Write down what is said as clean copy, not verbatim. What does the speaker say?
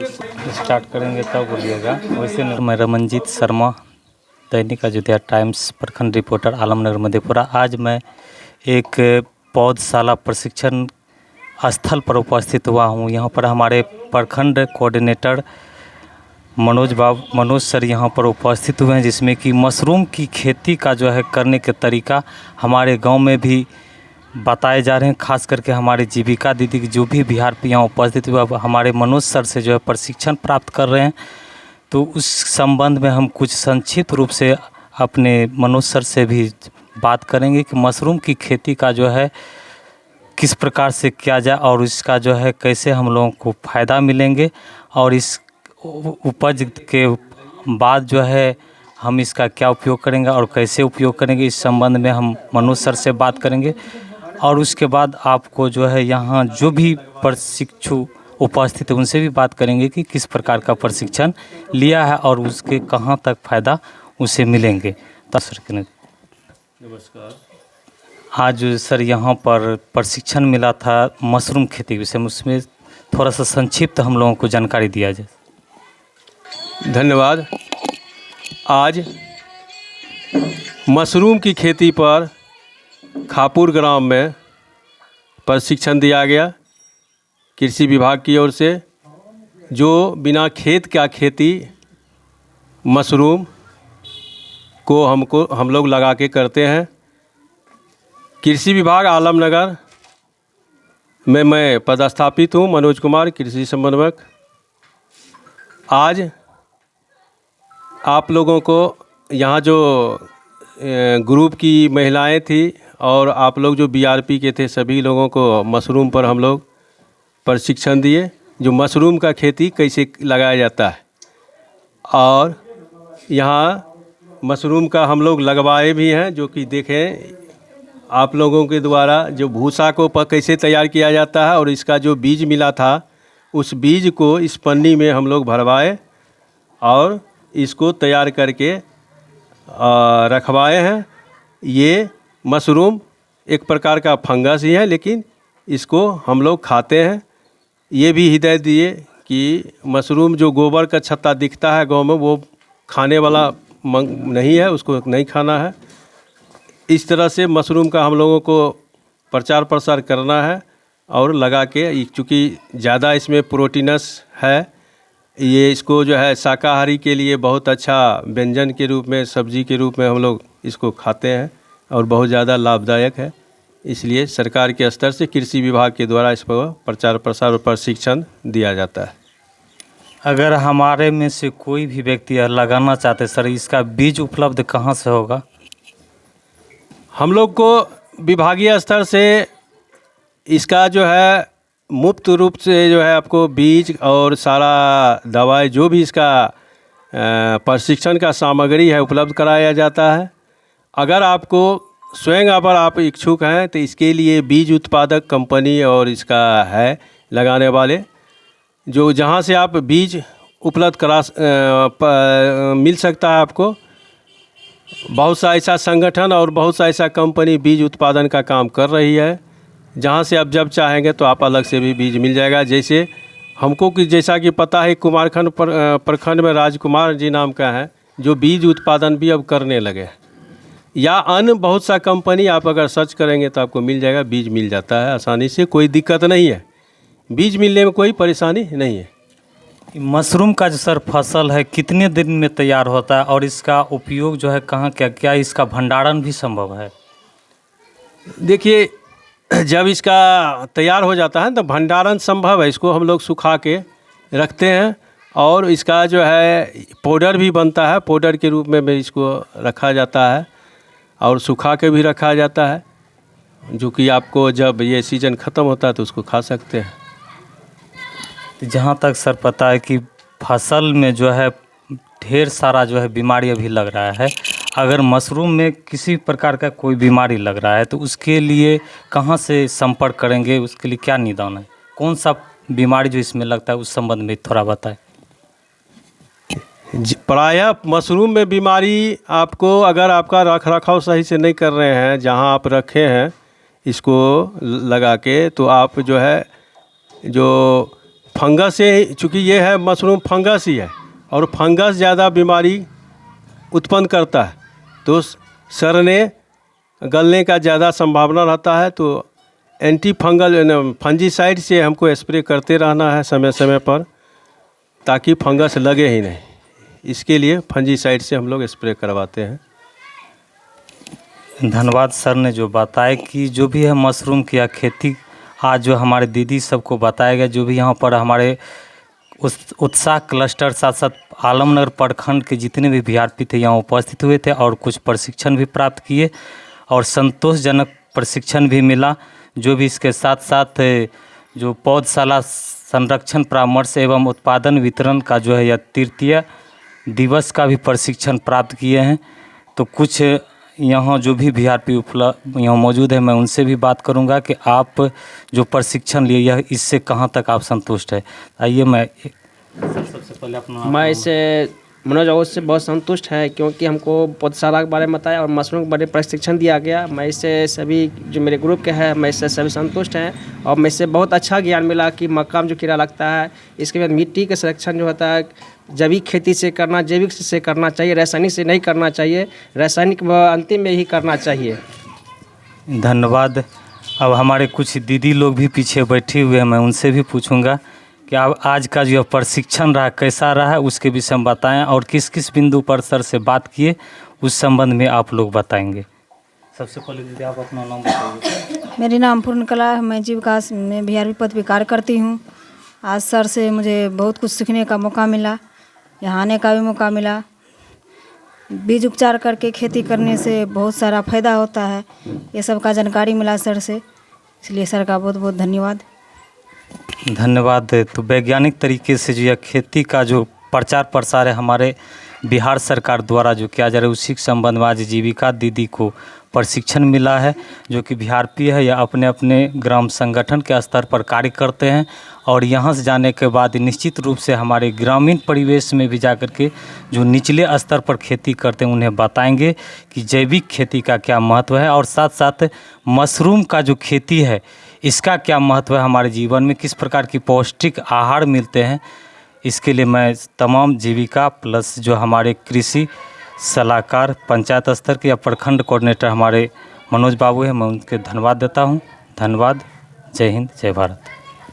Start करेंगे तब बोलिएगा। वैसे मैं रमनजीत शर्मा, दैनिक अयोध्या टाइम्स, प्रखंड रिपोर्टर, आलमनगर मधेपुरा। आज मैं एक पौधशाला प्रशिक्षण स्थल पर उपस्थित हुआ हूँ। यहाँ पर हमारे प्रखंड कोऑर्डिनेटर मनोज सर यहाँ पर उपस्थित हुए हैं, जिसमें कि मशरूम की खेती का जो है करने के तरीका हमारे गांव में भी बताए जा रहे हैं। खास करके हमारे जीविका दीदी जो भी बिहार पे यहाँ उपस्थित हुआ, हमारे मनोज सर से जो है प्रशिक्षण प्राप्त कर रहे हैं। तो उस संबंध में हम कुछ संक्षिप्त रूप से अपने मनोज सर से भी बात करेंगे कि मशरूम की खेती का जो है किस प्रकार से किया जाए और इसका जो है कैसे हम लोगों को फ़ायदा मिलेंगे, और इस उपज के बाद जो है हम इसका क्या उपयोग करेंगे और कैसे उपयोग करेंगे, इस संबंध में हम मनोज सर से बात करेंगे। और उसके बाद आपको जो है यहाँ जो भी प्रशिक्षु उपस्थित है उनसे भी बात करेंगे कि किस प्रकार का प्रशिक्षण लिया है और उसके कहाँ तक फ़ायदा उसे मिलेंगे। तो सर नमस्कार। आज सर यहाँ पर प्रशिक्षण मिला था मशरूम खेती विषय में, उसमें थोड़ा सा संक्षिप्त हम लोगों को जानकारी दिया जाए। धन्यवाद। आज मशरूम की खेती पर खापुर ग्राम में प्रशिक्षण दिया गया कृषि विभाग की ओर से, जो बिना खेत का खेती मशरूम को हम लोग लगा के करते हैं। कृषि विभाग आलमनगर में मैं पदस्थापित हूँ, मनोज कुमार, कृषि समन्वयक। आज आप लोगों को यहाँ जो ग्रुप की महिलाएं थी और आप लोग जो बीआरपी के थे, सभी लोगों को मशरूम पर हम लोग प्रशिक्षण दिए, जो मशरूम का खेती कैसे लगाया जाता है। और यहाँ मशरूम का हम लोग लगवाए भी हैं, जो कि देखें आप लोगों के द्वारा जो भूसा को कैसे तैयार किया जाता है, और इसका जो बीज मिला था उस बीज को इस पन्नी में हम लोग भरवाए और इसको तैयार करके रखवाए हैं। ये मशरूम एक प्रकार का फंगस ही है, लेकिन इसको हम लोग खाते हैं। ये भी हिदायत दिए कि मशरूम जो गोबर का छत्ता दिखता है गांव में, वो खाने वाला नहीं है, उसको नहीं खाना है। इस तरह से मशरूम का हम लोगों को प्रचार प्रसार करना है और लगा के, चूँकि ज़्यादा इसमें प्रोटीनस है, ये इसको जो है शाकाहारी के लिए बहुत अच्छा व्यंजन के रूप में, सब्जी के रूप में हम लोग इसको खाते हैं और बहुत ज़्यादा लाभदायक है। इसलिए सरकार के स्तर से कृषि विभाग के द्वारा इस पर प्रचार प्रसार और प्रशिक्षण दिया जाता है। अगर हमारे में से कोई भी व्यक्ति लगाना चाहते सर, इसका बीज उपलब्ध कहाँ से होगा? हम लोग को विभागीय स्तर से इसका जो है मुफ्त रूप से जो है आपको बीज और सारा दवाई जो भी इसका प्रशिक्षण का सामग्री है उपलब्ध कराया जाता है। अगर आपको स्वयं अगर आप इच्छुक हैं तो इसके लिए बीज उत्पादक कंपनी और इसका है लगाने वाले, जो जहां से आप बीज उपलब्ध मिल सकता है आपको। बहुत सा ऐसा संगठन और बहुत सा ऐसा कंपनी बीज उत्पादन का काम कर रही है, जहाँ से आप जब चाहेंगे तो आप अलग से भी बीज मिल जाएगा। जैसे हमको कि जैसा कि पता है कुमारखंड प्रखंड में राजकुमार जी नाम का है, जो बीज उत्पादन भी अब करने लगे हैं, या अन्य बहुत सा कंपनी आप अगर सर्च करेंगे तो आपको मिल जाएगा, बीज मिल जाता है आसानी से, कोई दिक्कत नहीं है, बीज मिलने में कोई परेशानी नहीं है। मशरूम का जो सर फसल है कितने दिन में तैयार होता है और इसका उपयोग जो है कहाँ, क्या इसका भंडारण भी संभव है? देखिए, जब इसका तैयार हो जाता है तो भंडारण संभव है। इसको हम लोग सुखा के रखते हैं और इसका जो है पाउडर भी बनता है, पाउडर के रूप में भी इसको रखा जाता है और सुखा के भी रखा जाता है, जो कि आपको जब ये सीज़न ख़त्म होता है तो उसको खा सकते हैं। जहाँ तक सर पता है कि फसल में जो है ढेर सारा जो है बीमारी अभी लग रहा है। अगर मशरूम में किसी प्रकार का कोई बीमारी लग रहा है तो उसके लिए कहाँ से संपर्क करेंगे, उसके लिए क्या निदान है? कौन सा बीमारी जो इसमें लगता है उस संबंध में थोड़ा बताएं। प्रायः मशरूम में बीमारी आपको, अगर आपका रख रखाव सही से नहीं कर रहे हैं, जहाँ आप रखे हैं इसको लगा के, तो आप जो है जो फंगस से, चूँकि ये है मशरूम फंगस ही है और फंगस ज़्यादा बीमारी उत्पन्न करता है, तो सड़ने गलने का ज़्यादा संभावना रहता है। तो एंटी फंगल फंजीसाइड से हमको स्प्रे करते रहना है समय समय पर, ताकि फंगस लगे ही नहीं। इसके लिए फंजीसाइड से हम लोग स्प्रे करवाते हैं। धन्यवाद सर ने जो बताया कि जो भी है मशरूम की या खेती, आज जो हमारे दीदी सबको बताया गया, जो भी यहाँ पर हमारे उस उत्साह क्लस्टर साथ साथ आलमनगर प्रखंड के जितने भी वीआरपी थे यहाँ उपस्थित हुए थे और कुछ प्रशिक्षण भी प्राप्त किए और संतोषजनक प्रशिक्षण भी मिला। जो भी इसके साथ साथ जो पौधशाला संरक्षण परामर्श एवं उत्पादन वितरण का जो है यह तृतीय दिवस का भी प्रशिक्षण प्राप्त किए हैं। तो कुछ यहाँ जो भी वीआरपी उपलब्ध यहाँ मौजूद है, मैं उनसे भी बात करूँगा कि आप जो प्रशिक्षण लिए यह इससे कहाँ तक आप संतुष्ट है। आइए मैं सबसे पहले अपना मैं इससे मनोज बाबू से बहुत संतुष्ट है, क्योंकि हमको पौधशाला के बारे में बताया और मशरूम के बारे में प्रशिक्षण दिया गया। मैं इससे सभी जो मेरे ग्रुप के हैं, मैं इससे सभी संतुष्ट हैं और मैं इससे बहुत अच्छा ज्ञान मिला कि मक्का में जो कीड़ा लगता है, इसके बाद मिट्टी का संरक्षण जो होता है जैविक खेती से करना, जैविक से करना चाहिए, रासायनिक से नहीं करना चाहिए, रासायनिक अंतिम में ही करना चाहिए। धन्यवाद। अब हमारे कुछ दीदी लोग भी पीछे बैठे हुए हैं, मैं उनसे भी पूछूंगा कि अब आज का जो प्रशिक्षण रहा कैसा रहा, उसके विषय में बताएं और किस किस बिंदु पर सर से बात किए उस संबंध में आप लोग बताएंगे। सबसे पहले दीदी आप अपना नाम बताइए। मेरी नाम पूर्णकला है, मैं जीव विकास में वीआरपी पद पर कार्य करती हूँ। आज सर से मुझे बहुत कुछ सीखने का मौका मिला, यहाँ आने का भी मौका मिला। बीज उपचार करके खेती करने से बहुत सारा फायदा होता है, ये सब का जानकारी मिला सर से, इसलिए सर का बहुत बहुत धन्यवाद। धन्यवाद। तो वैज्ञानिक तरीके से जो यह खेती का जो प्रचार प्रसार है हमारे बिहार सरकार द्वारा जो किया जा रहा है, उसी के संबंध में आज जीविका दीदी को प्रशिक्षण मिला है, जो कि वीआरपी है या अपने अपने ग्राम संगठन के स्तर पर कार्य करते हैं और यहाँ से जाने के बाद निश्चित रूप से हमारे ग्रामीण परिवेश में भी जाकर के जो निचले स्तर पर खेती करते हैं उन्हें बताएंगे कि जैविक खेती का क्या महत्व है और साथ साथ मशरूम का जो खेती है इसका क्या महत्व है हमारे जीवन में, किस प्रकार की पौष्टिक आहार मिलते हैं। इसके लिए मैं तमाम जीविका प्लस जो हमारे कृषि सलाहकार पंचायत स्तर के या प्रखंड कोऑर्डिनेटर हमारे मनोज बाबू हैं, मैं उनके धन्यवाद देता हूं। धन्यवाद। जय हिंद, जय भारत।